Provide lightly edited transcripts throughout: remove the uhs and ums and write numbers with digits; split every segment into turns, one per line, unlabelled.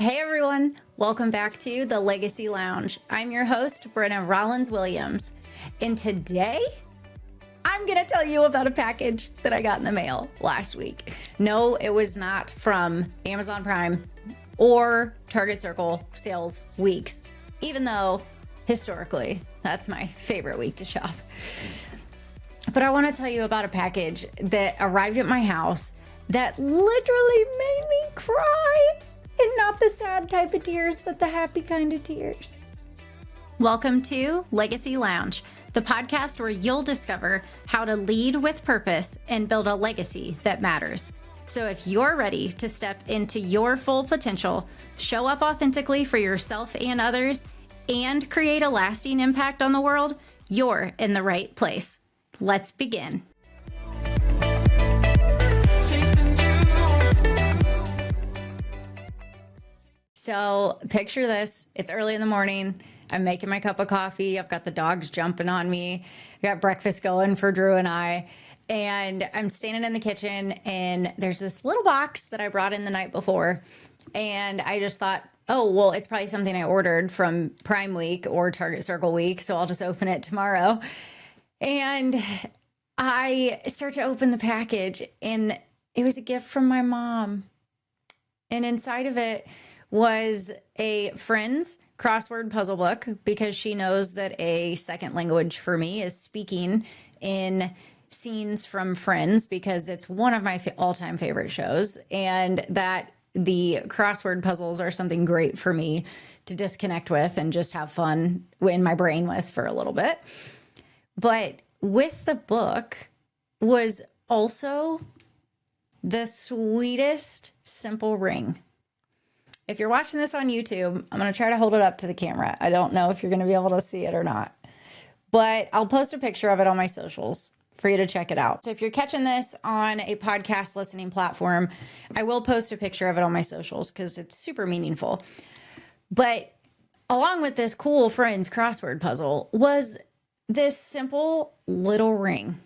Hey everyone, welcome back to the Legacy Lounge. I'm your host, Brin'na Rollins-Williams, and today I'm gonna tell you about a package that I got in the mail last week. No, it was not from Amazon Prime or Target Circle sales weeks, even though historically that's my favorite week to shop. But I want to tell you about a package that arrived at my house that literally made me cry. And not the sad type of tears, but the happy kind of tears. Welcome to Legacy Lounge, the podcast where you'll discover how to lead with purpose and build a legacy that matters. So if you're ready to step into your full potential, show up authentically for yourself and others, and create a lasting impact on the world, you're in the right place. Let's begin. So picture this, it's early in the morning, I'm making my cup of coffee, I've got the dogs jumping on me, I got breakfast going for Drew and I, and I'm standing in the kitchen and there's this little box that I brought in the night before, and I just thought, oh, well, it's probably something I ordered from Prime Week or Target Circle Week, so I'll just open it tomorrow. And I start to open the package, and it was a gift from my mom, and inside of it was a Friends crossword puzzle book, because she knows that a second language for me is speaking in scenes from Friends, because it's one of my all-time favorite shows, and that the crossword puzzles are something great for me to disconnect with and just have fun in my brain with for a little bit. But with the book was also the sweetest simple ring. If you're watching this on YouTube, I'm going to try to hold it up to the camera. I don't know if you're going to be able to see it or not, but I'll post a picture of it on my socials for you to check it out. So if you're catching this on a podcast listening platform, I will post a picture of it on my socials because it's super meaningful. But along with this cool Friends crossword puzzle was this simple little ring.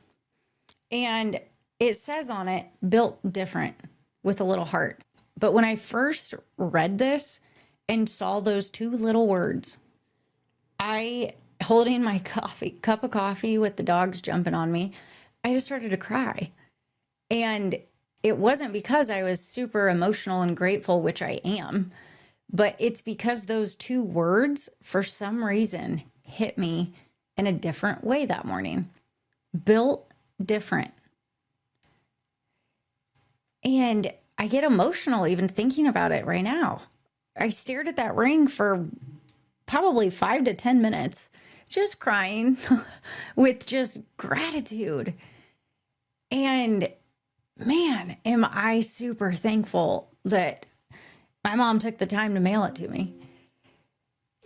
And it says on it, built different, with a little heart. But when I first read this and saw those two little words, I, holding my cup of coffee with the dogs jumping on me, I just started to cry. And it wasn't because I was super emotional and grateful, which I am, but it's because those two words, for some reason, hit me in a different way that morning. Built different. And I get emotional even thinking about it right now. I stared at that ring for probably 5 to 10 minutes, just crying with just gratitude. And man, am I super thankful that my mom took the time to mail it to me.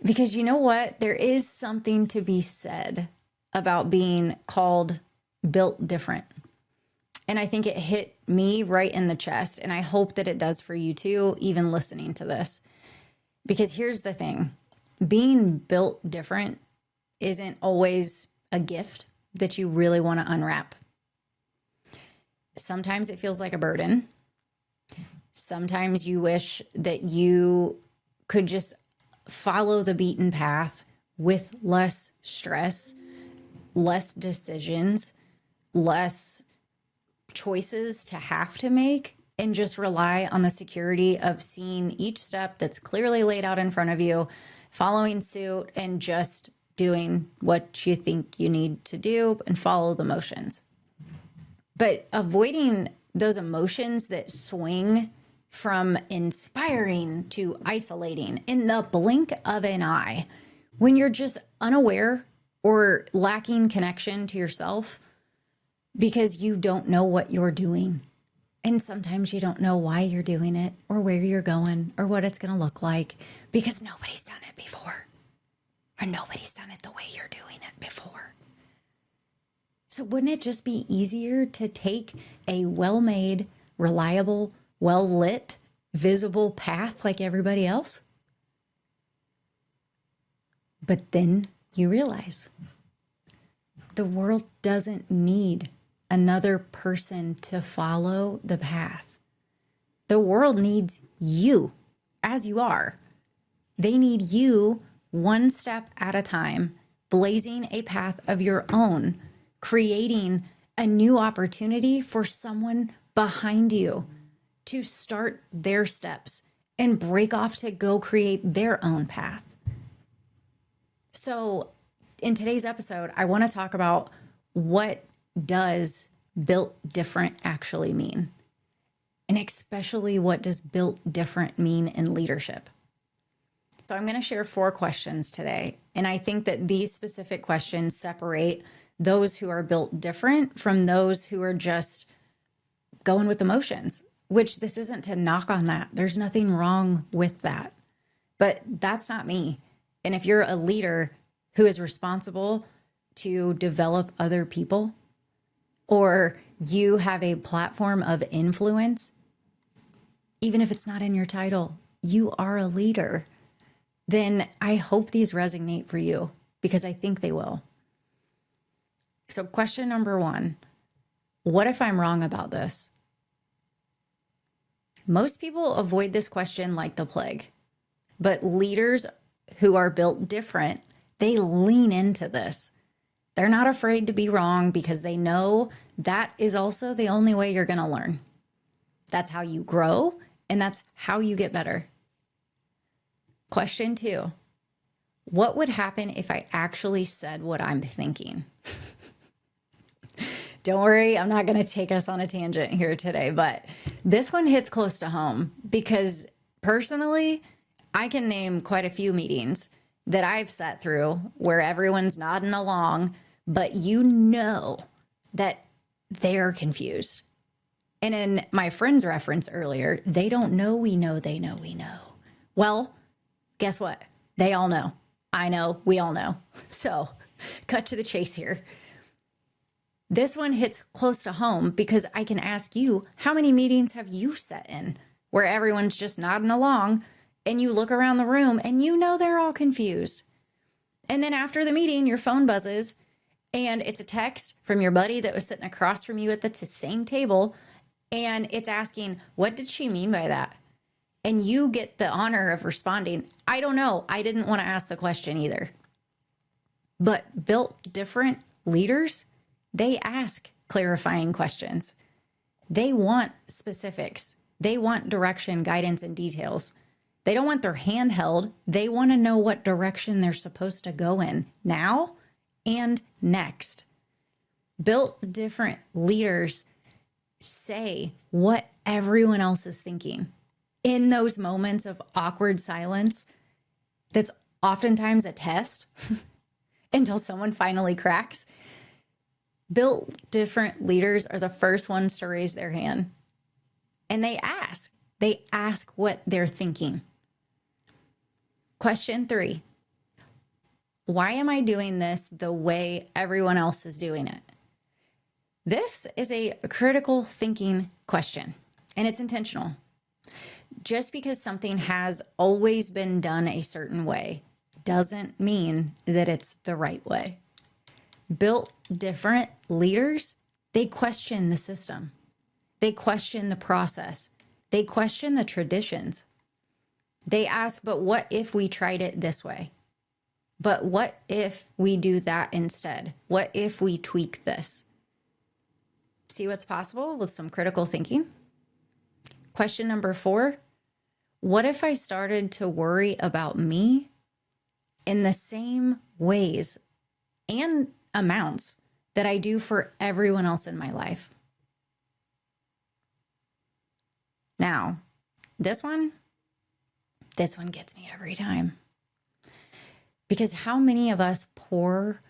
Because you know what? There is something to be said about being called built different. And I think it hit me right in the chest. And I hope that it does for you too, even listening to this. Because here's the thing. Being built different isn't always a gift that you really want to unwrap. Sometimes it feels like a burden. Sometimes you wish that you could just follow the beaten path with less stress, less decisions, less choices to have to make, and just rely on the security of seeing each step that's clearly laid out in front of you, following suit, and just doing what you think you need to do and follow the motions. But avoiding those emotions that swing from inspiring to isolating in the blink of an eye, when you're just unaware or lacking connection to yourself, because you don't know what you're doing. And sometimes you don't know why you're doing it or where you're going or what it's going to look like, because nobody's done it before, or nobody's done it the way you're doing it before. So wouldn't it just be easier to take a well-made, reliable, well-lit, visible path like everybody else? But then you realize the world doesn't need another person to follow the path. The world needs you as you are. They need you one step at a time, blazing a path of your own, creating a new opportunity for someone behind you to start their steps and break off to go create their own path. So in today's episode, I want to talk about what does built different actually mean, and especially what does built different mean in leadership. So I'm going to share 4 questions today, and I think that these specific questions separate those who are built different from those who are just going with emotions, which this isn't to knock on that. There's nothing wrong with that, but that's not me. And if you're a leader who is responsible to develop other people, or you have a platform of influence, even if it's not in your title, you are a leader, then I hope these resonate for you, because I think they will. So question number 1, what if I'm wrong about this? Most people avoid this question like the plague, but leaders who are built different, they lean into this. They're not afraid to be wrong because they know that is also the only way you're going to learn. That's how you grow, and that's how you get better. Question 2, what would happen if I actually said what I'm thinking? Don't worry, I'm not going to take us on a tangent here today, but this one hits close to home because personally, I can name quite a few meetings that I've sat through where everyone's nodding along, but you know that they're confused. And in my friend's reference earlier, they don't know we know they know we know. Well, guess what? They all know. I know. We all know. So cut to the chase here. This one hits close to home because I can ask you, how many meetings have you sat in where everyone's just nodding along and you look around the room and you know they're all confused? And then after the meeting, your phone buzzes and it's a text from your buddy that was sitting across from you at the same table. And it's asking, what did she mean by that? And you get the honor of responding, I don't know. I didn't want to ask the question either. But built different leaders, they ask clarifying questions. They want specifics. They want direction, guidance, and details. They don't want their hand held. They want to know what direction they're supposed to go in now and next. Built different leaders say what everyone else is thinking. In those moments of awkward silence, that's oftentimes a test until someone finally cracks. Built different leaders are the first ones to raise their hand. And they ask what they're thinking. Question 3, why am I doing this the way everyone else is doing it? This is a critical thinking question, and it's intentional. Just because something has always been done a certain way doesn't mean that it's the right way. Built different leaders, they question the system. They question the process. They question the traditions. They ask, but what if we tried it this way? But what if we do that instead? What if we tweak this? See what's possible with some critical thinking? Question number 4, what if I started to worry about me in the same ways and amounts that I do for everyone else in my life? Now, this one gets me every time. Because how many of us pour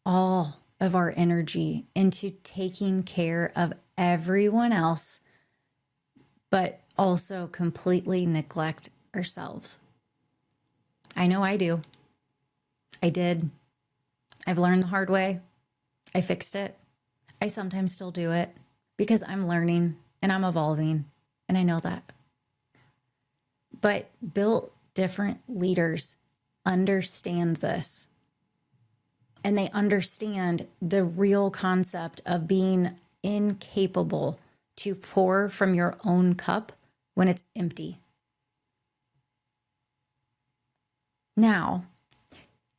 all of our energy into taking care of everyone else, but also completely neglect ourselves? I know I do. I did. I've learned the hard way. I fixed it. I sometimes still do it because I'm learning and I'm evolving, and I know that. But built different leaders understand this, and they understand the real concept of being incapable to pour from your own cup when it's empty. Now,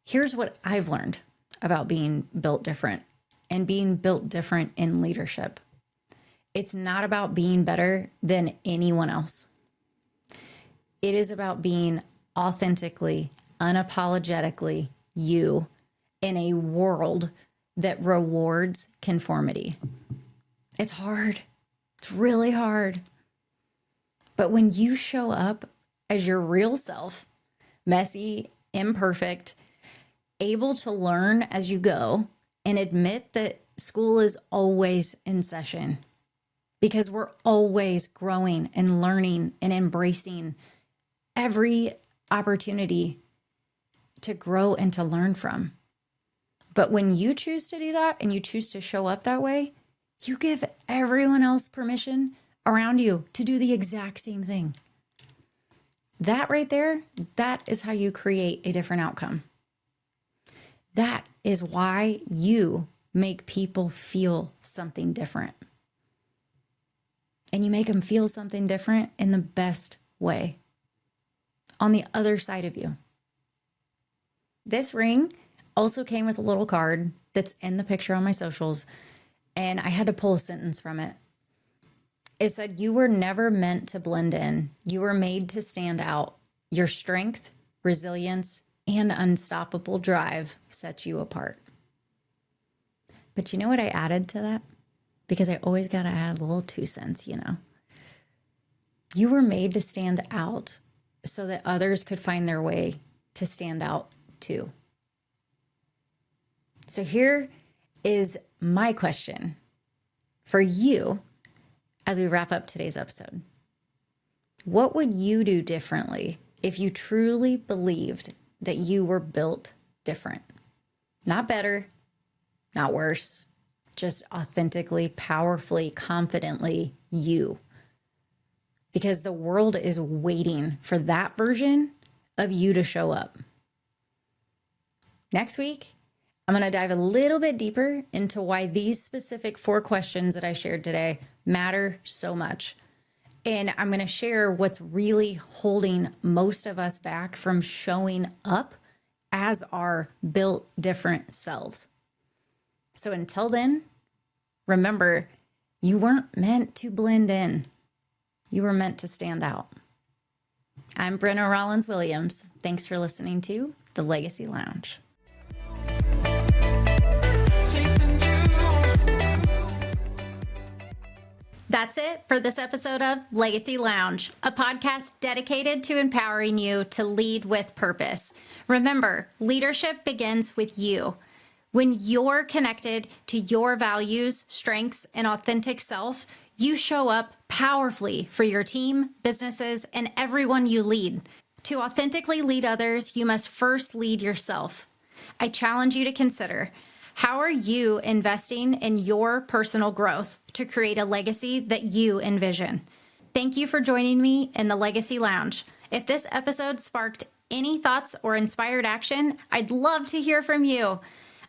here's what I've learned about being built different and being built different in leadership. It's not about being better than anyone else. It is about being authentically, unapologetically you in a world that rewards conformity. It's hard. It's really hard. But when you show up as your real self, messy, imperfect, able to learn as you go, and admit that school is always in session because we're always growing and learning and embracing every opportunity to grow and to learn from. But when you choose to do that and you choose to show up that way, you give everyone else permission around you to do the exact same thing. That right there, that is how you create a different outcome. That is why you make people feel something different. And you make them feel something different in the best way. On the other side of you. This ring also came with a little card that's in the picture on my socials, and I had to pull a sentence from it. It said, "You were never meant to blend in. You were made to stand out. Your strength, resilience, and unstoppable drive sets you apart." But you know what I added to that? Because I always got to add a little 2 cents, you know. You were made to stand out so that others could find their way to stand out too. So here is my question for you as we wrap up today's episode. What would you do differently if you truly believed that you were built different? Not better, not worse, just authentically, powerfully, confidently you. Because the world is waiting for that version of you to show up. Next week, I'm going to dive a little bit deeper into why these specific 4 questions that I shared today matter so much. And I'm going to share what's really holding most of us back from showing up as our built different selves. So until then, remember, you weren't meant to blend in. You were meant to stand out. I'm Brin'na Rollins-Williams. Thanks for listening to The Legacy Lounge. That's it for this episode of Legacy Lounge, a podcast dedicated to empowering you to lead with purpose. Remember, leadership begins with you. When you're connected to your values, strengths, and authentic self, you show up powerfully for your team, businesses, and everyone you lead. To authentically lead others, you must first lead yourself. I challenge you to consider, how are you investing in your personal growth to create a legacy that you envision? Thank you for joining me in the Legacy Lounge. If this episode sparked any thoughts or inspired action, I'd love to hear from you.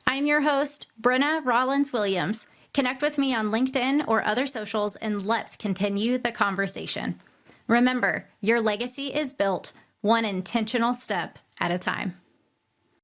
I'm your host, Brin'na Rollins-Williams. Connect with me on LinkedIn or other socials, and let's continue the conversation. Remember, your legacy is built one intentional step at a time.